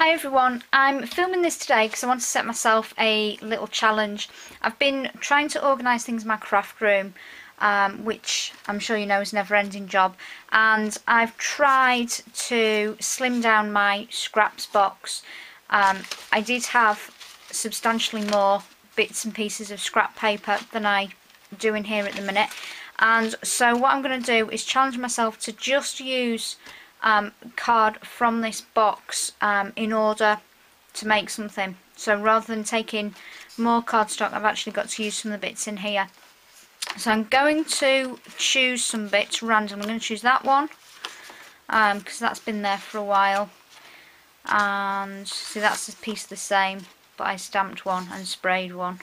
Hi everyone, I'm filming this today because I want to set myself a little challenge. I've been trying to organise things in my craft room, which I'm sure you know is a never-ending job, and I've tried to slim down my scraps box. I did have substantially more bits and pieces of scrap paper than I do in here at the minute, and so what I'm going to do is challenge myself to just use card from this box in order to make something. So rather than taking more cardstock, I've actually got to use some of the bits in here. So I'm going to choose some bits random. I'm going to choose that one because that's been there for a while, and see, that's a piece of the same, but I stamped one and sprayed one.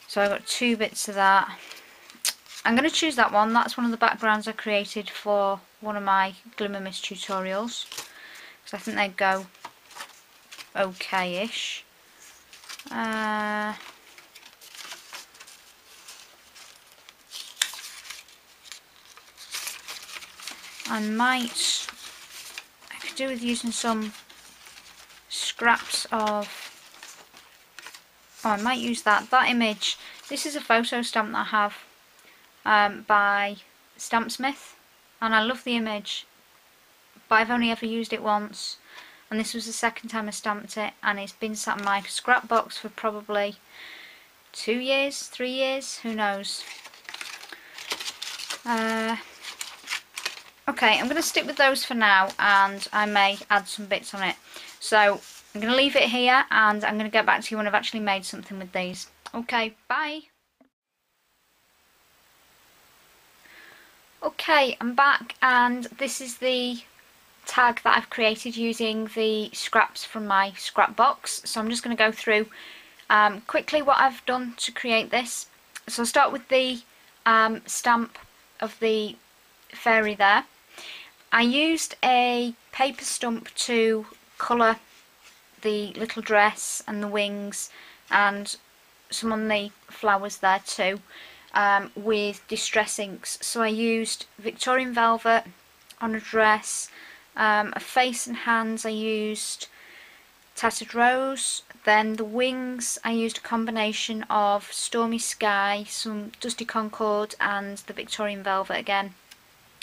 So I've got two bits of that. I'm going to choose that one. That's one of the backgrounds I created for one of my Glimmer Mist tutorials, because I think they'd go okay-ish. I could do with using some scraps of, I might use that image. This is a photo stamp that I have by Stampsmith, and I love the image, but I've only ever used it once, and this was the second time I stamped it, and it's been sat in my scrap box for probably 2 years, 3 years, who knows. Okay, I'm going to stick with those for now, and I may add some bits on it. So I'm going to leave it here, and I'm going to get back to you when I've actually made something with these. Okay, bye. Okay, I'm back, and this is the tag that I've created using the scraps from my scrap box. So I'm just going to go through quickly what I've done to create this. So I'll start with the stamp of the fairy there. I used a paper stump to colour the little dress and the wings and some on the flowers there too, with distress inks. So I used Victorian velvet on a dress, a face and hands I used Tattered Rose, then the wings I used a combination of Stormy Sky, some Dusty Concord and the Victorian velvet again,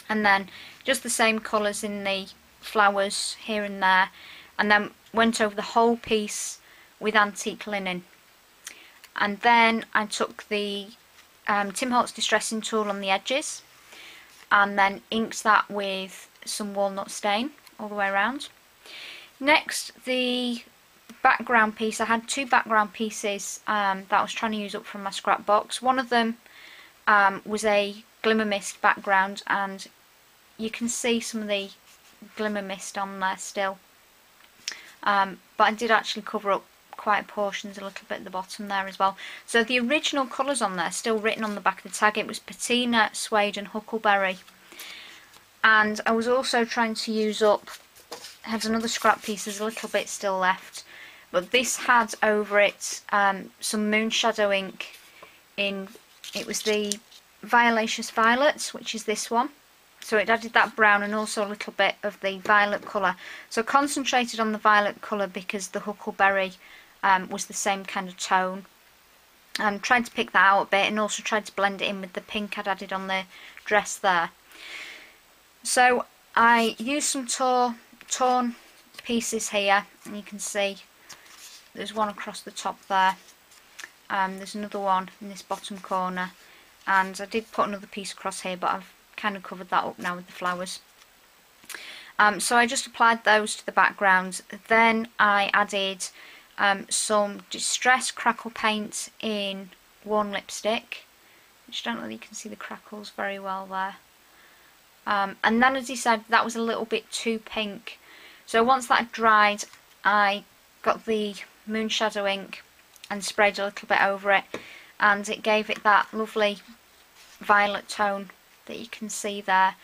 and then just the same colours in the flowers here and there, and then went over the whole piece with antique linen. And then I took the Tim Holtz distressing tool on the edges and then inked that with some walnut stain all the way around. Next, the background piece. I had two background pieces that I was trying to use up from my scrap box. One of them was a Glimmer Mist background, and you can see some of the Glimmer Mist on there still, but I did actually cover up quite portions a little bit at the bottom there as well. So the original colours on there still written on the back of the tag. It was patina, suede and huckleberry. And I was also trying to use up, I had another scrap piece, there's a little bit still left, but this had over it some Moonshadow ink in, it was the Violaceous Violet, which is this one. So it added that brown and also a little bit of the violet colour. So concentrated on the violet colour because the huckleberry was the same kind of tone. And tried to pick that out a bit, and also tried to blend it in with the pink I'd added on the dress there. So I used some torn pieces here, and you can see there's one across the top there. There's another one in this bottom corner, and I did put another piece across here, but I've kind of covered that up now with the flowers. So I just applied those to the background. Then I added some Distress Crackle paint in Worn Lipstick, which I don't know if you can see the crackles very well there. And then I decided that was a little bit too pink. So once that had dried, I got the Moonshadow ink and sprayed a little bit over it, and it gave it that lovely violet tone that you can see there.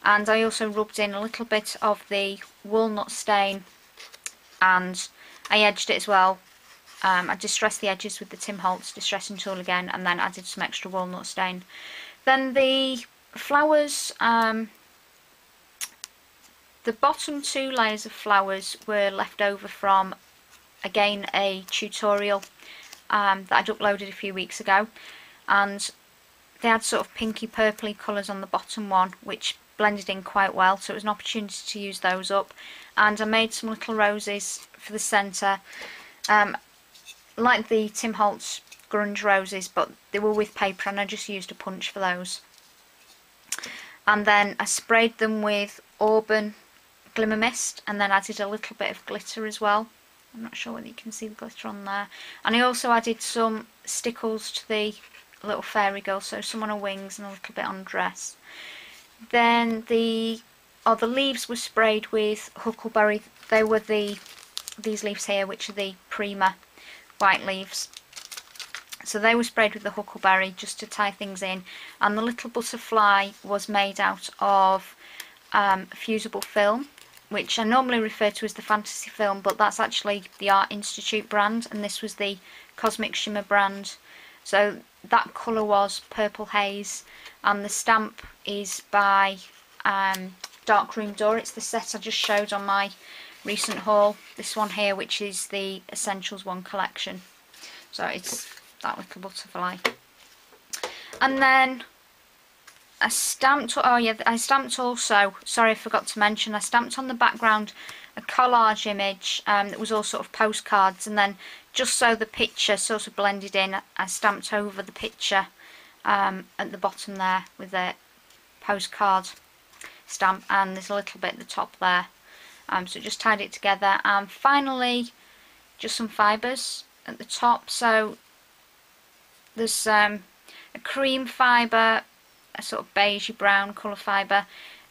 And I also rubbed in a little bit of the walnut stain, and I edged it as well. I distressed the edges with the Tim Holtz distressing tool again, and then added some extra walnut stain. Then the flowers, The bottom 2 layers of flowers were left over from, again, a tutorial that I'd uploaded a few weeks ago, and they had sort of pinky purpley colours on the bottom one, which blended in quite well, so it was an opportunity to use those up. And I made some little roses for the centre, like the Tim Holtz grunge roses, but they were with paper and I just used a punch for those. And then I sprayed them with Auburn Glimmer Mist and then added a little bit of glitter as well. I'm not sure whether you can see the glitter on there. And I also added some stickles to the little fairy girl, so some on her wings and a little bit on her dress. Then the leaves were sprayed with Huckleberry. They were these leaves here, which are the Prima white leaves. So they were sprayed with the Huckleberry just to tie things in. And the little butterfly was made out of fusible film, which I normally refer to as the Fantasy Film, but that's actually the Art Institute brand, and this was the Cosmic Shimmer brand. So that colour was Purple Haze, and the stamp is by Darkroom Door. It's the set I just showed on my recent haul. This one here, which is the Essentials 1 collection. So it's that little butterfly. And then I stamped, I stamped also, sorry I forgot to mention, I stamped on the background a collage image that was all sort of postcards, and then just so the picture sort of blended in, I stamped over the picture at the bottom there with a postcard stamp, and there's a little bit at the top there. So just tied it together, and finally just some fibres at the top. So there's a cream fibre, a sort of beigey brown colour fibre.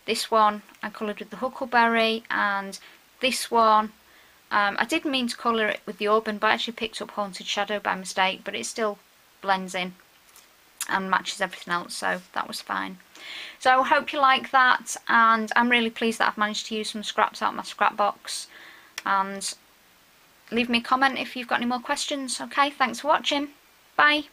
This one I coloured with the Huckleberry, and this one I did mean to colour it with the Auburn, but I actually picked up Haunted Shadow by mistake, but it still blends in and matches everything else, so that was fine. So I hope you like that, and I'm really pleased that I've managed to use some scraps out of my Scrapbox. And leave me a comment if you've got any more questions. Okay, thanks for watching. Bye.